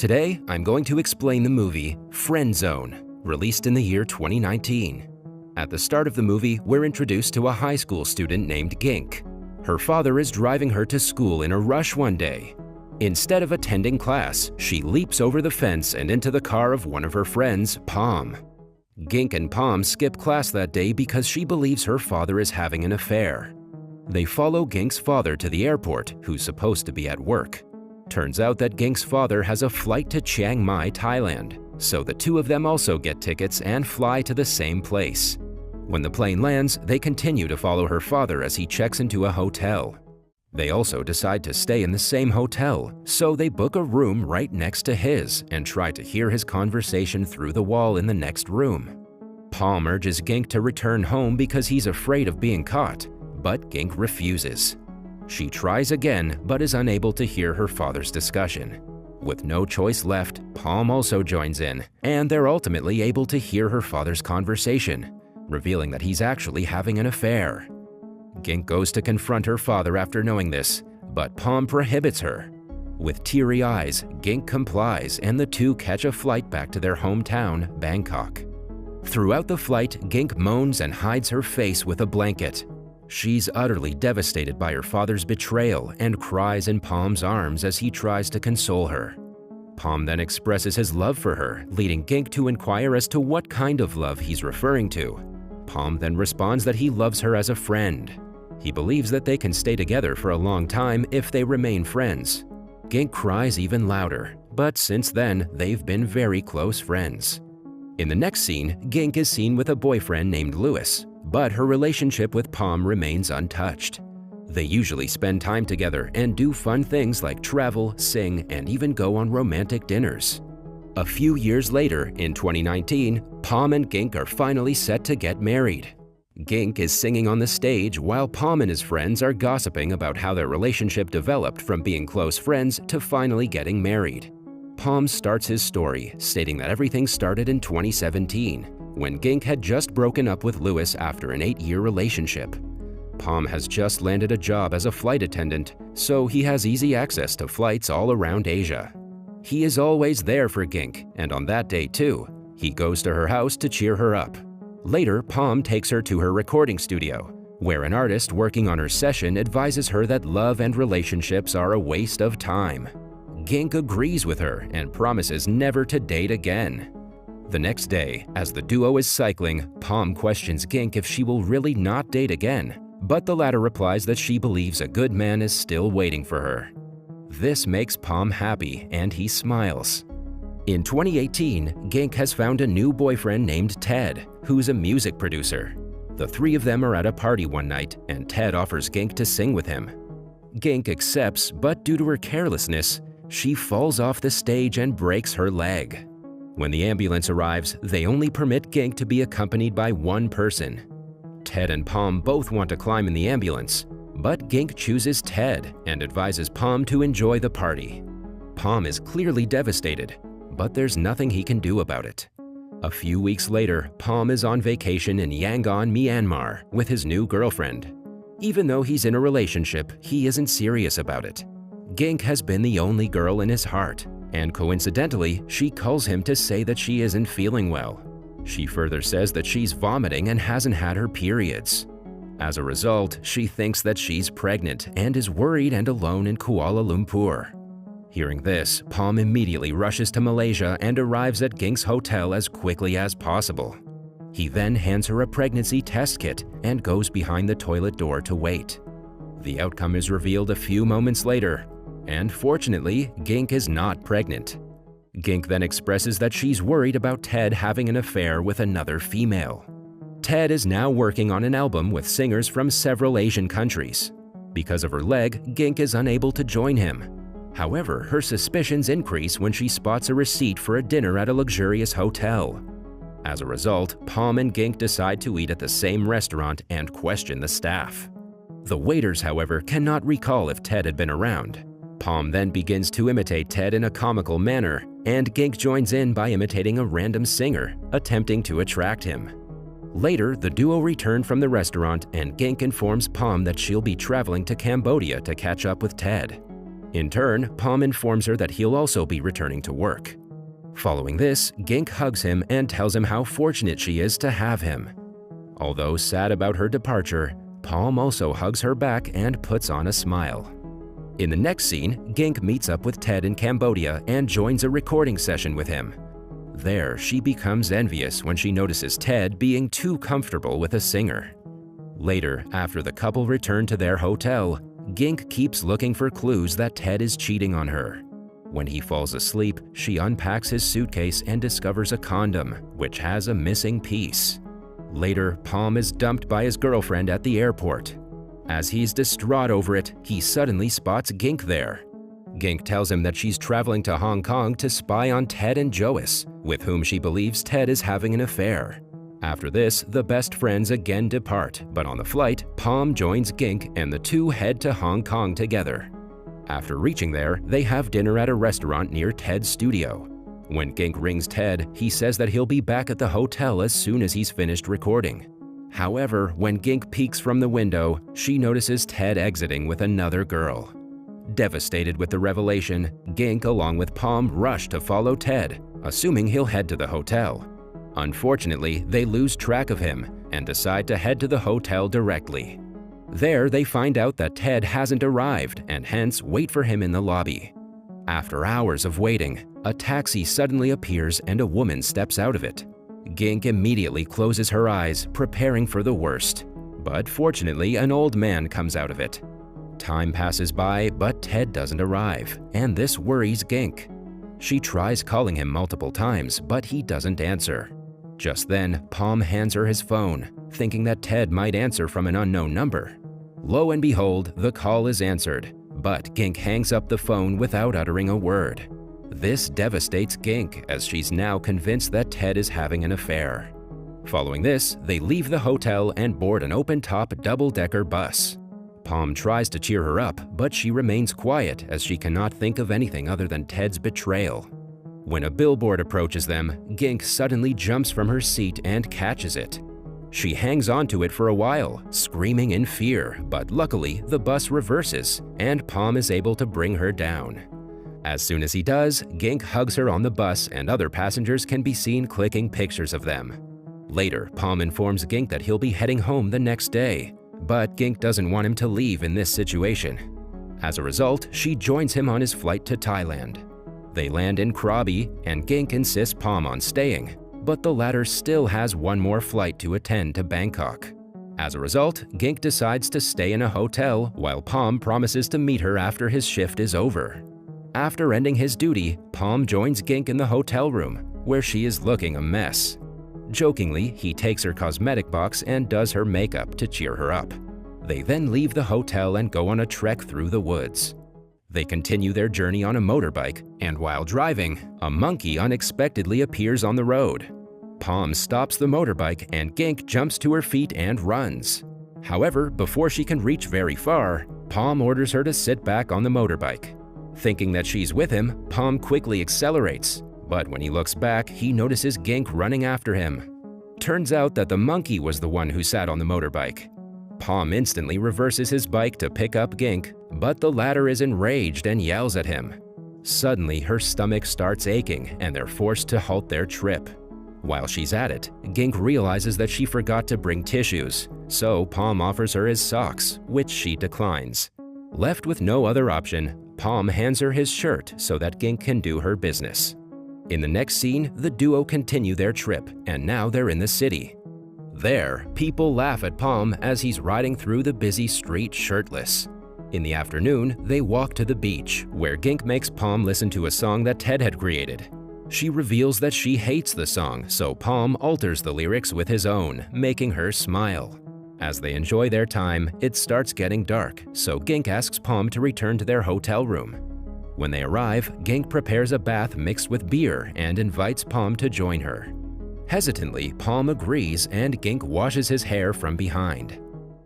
Today, I'm going to explain the movie Friend Zone, released in the year 2019. At the start of the movie, we're introduced to a high school student named Gink. Her father is driving her to school in a rush one day. Instead of attending class, she leaps over the fence and into the car of one of her friends, Palm. Gink and Palm skip class that day because she believes her father is having an affair. They follow Gink's father to the airport, who's supposed to be at work. Turns out that Gink's father has a flight to Chiang Mai, Thailand, so the two of them also get tickets and fly to the same place. When the plane lands, they continue to follow her father as he checks into a hotel. They also decide to stay in the same hotel, so they book a room right next to his and try to hear his conversation through the wall in the next room. Palm urges Gink to return home because he's afraid of being caught, but Gink refuses. She tries again but is unable to hear her father's discussion. With no choice left, Palm also joins in, and they're ultimately able to hear her father's conversation, revealing that he's actually having an affair. Gink goes to confront her father after knowing this, but Palm prohibits her. With teary eyes, Gink complies and the two catch a flight back to their hometown, Bangkok. Throughout the flight, Gink moans and hides her face with a blanket. She's utterly devastated by her father's betrayal and cries in Palm's arms as he tries to console her. Palm then expresses his love for her, leading Gink to inquire as to what kind of love he's referring to. Palm then responds that he loves her as a friend. He believes that they can stay together for a long time if they remain friends. Gink cries even louder, but since then, they've been very close friends. In the next scene, Gink is seen with a boyfriend named Louis, but her relationship with Palm remains untouched. They usually spend time together and do fun things like travel, sing, and even go on romantic dinners. A few years later, in 2019, Palm and Gink are finally set to get married. Gink is singing on the stage while Palm and his friends are gossiping about how their relationship developed from being close friends to finally getting married. Palm starts his story, stating that everything started in 2017, when Gink had just broken up with Louis after an 8-year relationship. Palm has just landed a job as a flight attendant, so he has easy access to flights all around Asia. He is always there for Gink, and on that day too, he goes to her house to cheer her up. Later, Palm takes her to her recording studio, where an artist working on her session advises her that love and relationships are a waste of time. Gink agrees with her and promises never to date again. The next day, as the duo is cycling, Palm questions Gink if she will really not date again, but the latter replies that she believes a good man is still waiting for her. This makes Palm happy, and he smiles. In 2018, Gink has found a new boyfriend named Ted, who's a music producer. The three of them are at a party one night, and Ted offers Gink to sing with him. Gink accepts, but due to her carelessness, she falls off the stage and breaks her leg. When the ambulance arrives, they only permit Gink to be accompanied by one person. Ted and Palm both want to climb in the ambulance, but Gink chooses Ted and advises Palm to enjoy the party. Palm is clearly devastated, but there's nothing he can do about it. A few weeks later, Palm is on vacation in Yangon, Myanmar, with his new girlfriend. Even though he's in a relationship, he isn't serious about it. Gink has been the only girl in his heart, and coincidentally, she calls him to say that she isn't feeling well. She further says that she's vomiting and hasn't had her periods. As a result, she thinks that she's pregnant and is worried and alone in Kuala Lumpur. Hearing this, Palm immediately rushes to Malaysia and arrives at Gink's hotel as quickly as possible. He then hands her a pregnancy test kit and goes behind the toilet door to wait. The outcome is revealed a few moments later, and fortunately, Gink is not pregnant. Gink then expresses that she's worried about Ted having an affair with another female. Ted is now working on an album with singers from several Asian countries. Because of her leg, Gink is unable to join him. However, her suspicions increase when she spots a receipt for a dinner at a luxurious hotel. As a result, Palm and Gink decide to eat at the same restaurant and question the staff. The waiters, however, cannot recall if Ted had been around. Palm then begins to imitate Ted in a comical manner, and Gink joins in by imitating a random singer, attempting to attract him. Later, the duo return from the restaurant and Gink informs Palm that she'll be traveling to Cambodia to catch up with Ted. In turn, Palm informs her that he'll also be returning to work. Following this, Gink hugs him and tells him how fortunate she is to have him. Although sad about her departure, Palm also hugs her back and puts on a smile. In the next scene, Gink meets up with Ted in Cambodia and joins a recording session with him. There, she becomes envious when she notices Ted being too comfortable with a singer. Later, after the couple return to their hotel, Gink keeps looking for clues that Ted is cheating on her. When he falls asleep, she unpacks his suitcase and discovers a condom, which has a missing piece. Later, Palm is dumped by his girlfriend at the airport. As he's distraught over it, he suddenly spots Gink there. Gink tells him that she's traveling to Hong Kong to spy on Ted and Joyce, with whom she believes Ted is having an affair. After this, the best friends again depart, but on the flight, Palm joins Gink and the two head to Hong Kong together. After reaching there, they have dinner at a restaurant near Ted's studio. When Gink rings Ted, he says that he'll be back at the hotel as soon as he's finished recording. However, when Gink peeks from the window, she notices Ted exiting with another girl. Devastated with the revelation, Gink along with Palm rush to follow Ted, assuming he'll head to the hotel. Unfortunately, they lose track of him and decide to head to the hotel directly. There, they find out that Ted hasn't arrived and hence wait for him in the lobby. After hours of waiting, a taxi suddenly appears and a woman steps out of it. Gink immediately closes her eyes, preparing for the worst. But fortunately, an old man comes out of it. Time passes by, but Ted doesn't arrive, and this worries Gink. She tries calling him multiple times, but he doesn't answer. Just then, Palm hands her his phone, thinking that Ted might answer from an unknown number. Lo and behold, the call is answered, but Gink hangs up the phone without uttering a word. This devastates Gink, as she's now convinced that Ted is having an affair. Following this, they leave the hotel and board an open-top double-decker bus. Palm tries to cheer her up, but she remains quiet as she cannot think of anything other than Ted's betrayal. When a billboard approaches them, Gink suddenly jumps from her seat and catches it. She hangs onto it for a while, screaming in fear, but luckily the bus reverses and Palm is able to bring her down. As soon as he does, Gink hugs her on the bus and other passengers can be seen clicking pictures of them. Later, Palm informs Gink that he'll be heading home the next day, but Gink doesn't want him to leave in this situation. As a result, she joins him on his flight to Thailand. They land in Krabi, and Gink insists Palm on staying, but the latter still has one more flight to attend to Bangkok. As a result, Gink decides to stay in a hotel while Palm promises to meet her after his shift is over. After ending his duty, Palm joins Gink in the hotel room, where she is looking a mess. Jokingly, he takes her cosmetic box and does her makeup to cheer her up. They then leave the hotel and go on a trek through the woods. They continue their journey on a motorbike, and while driving, a monkey unexpectedly appears on the road. Palm stops the motorbike and Gink jumps to her feet and runs. However, before she can reach very far, Palm orders her to sit back on the motorbike. Thinking that she's with him, Palm quickly accelerates, but when he looks back, he notices Gink running after him. Turns out that the monkey was the one who sat on the motorbike. Palm instantly reverses his bike to pick up Gink, but the latter is enraged and yells at him. Suddenly, her stomach starts aching and they're forced to halt their trip. While she's at it, Gink realizes that she forgot to bring tissues, so Palm offers her his socks, which she declines. Left with no other option, Palm hands her his shirt so that Gink can do her business. In the next scene, the duo continue their trip, and now they're in the city. There, people laugh at Palm as he's riding through the busy street shirtless. In the afternoon, they walk to the beach, where Gink makes Palm listen to a song that Ted had created. She reveals that she hates the song, so Palm alters the lyrics with his own, making her smile. As they enjoy their time, it starts getting dark, so Gink asks Palm to return to their hotel room. When they arrive, Gink prepares a bath mixed with beer and invites Palm to join her. Hesitantly, Palm agrees and Gink washes his hair from behind.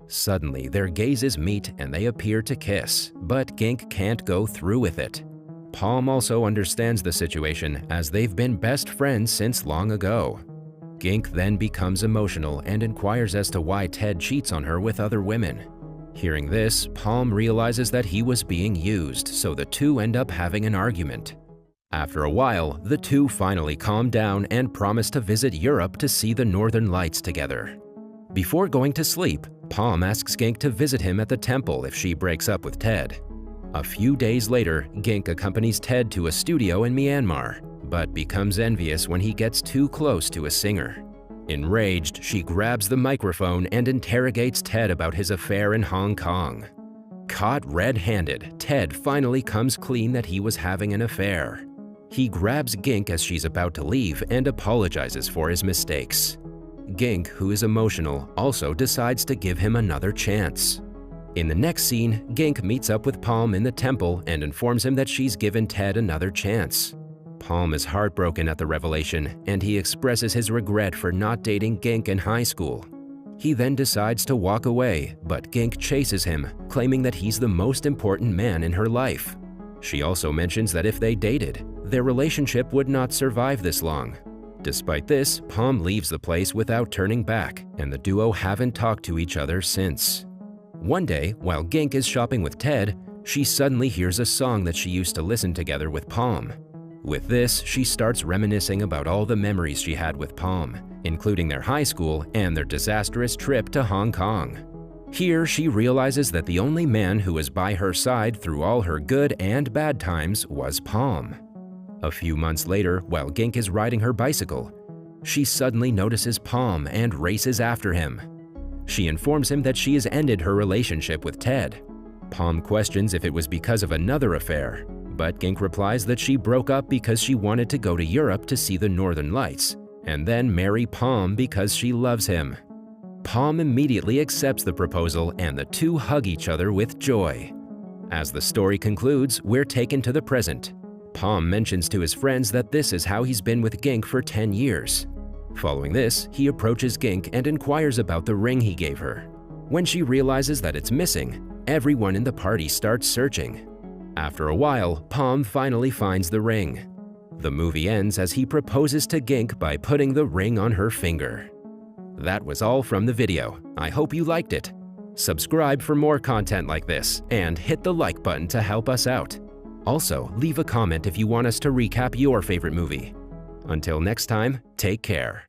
Suddenly, their gazes meet and they appear to kiss, but Gink can't go through with it. Palm also understands the situation as they've been best friends since long ago. Gink then becomes emotional and inquires as to why Ted cheats on her with other women. Hearing this, Palm realizes that he was being used, so the two end up having an argument. After a while, the two finally calm down and promise to visit Europe to see the Northern Lights together. Before going to sleep, Palm asks Gink to visit him at the temple if she breaks up with Ted. A few days later, Gink accompanies Ted to a studio in Myanmar, but becomes envious when he gets too close to a singer. Enraged, she grabs the microphone and interrogates Ted about his affair in Hong Kong. Caught red-handed, Ted finally comes clean that he was having an affair. He grabs Gink as she's about to leave and apologizes for his mistakes. Gink, who is emotional, also decides to give him another chance. In the next scene, Gink meets up with Palm in the temple and informs him that she's given Ted another chance. Palm is heartbroken at the revelation, and he expresses his regret for not dating Gink in high school. He then decides to walk away, but Gink chases him, claiming that he's the most important man in her life. She also mentions that if they dated, their relationship would not survive this long. Despite this, Palm leaves the place without turning back, and the duo haven't talked to each other since. One day, while Gink is shopping with Ted, she suddenly hears a song that she used to listen together with Palm. With this, she starts reminiscing about all the memories she had with Palm, including their high school and their disastrous trip to Hong Kong. Here, she realizes that the only man who was by her side through all her good and bad times was Palm. A few months later, while Gink is riding her bicycle, she suddenly notices Palm and races after him. She informs him that she has ended her relationship with Ted. Palm questions if it was because of another affair, but Gink replies that she broke up because she wanted to go to Europe to see the Northern Lights, and then marry Palm because she loves him. Palm immediately accepts the proposal and the two hug each other with joy. As the story concludes, we're taken to the present. Palm mentions to his friends that this is how he's been with Gink for 10 years. Following this, he approaches Gink and inquires about the ring he gave her. When she realizes that it's missing, everyone in the party starts searching. After a while, Palm finally finds the ring. The movie ends as he proposes to Gink by putting the ring on her finger. That was all from the video. I hope you liked it. Subscribe for more content like this, and hit the like button to help us out. Also, leave a comment if you want us to recap your favorite movie. Until next time, take care.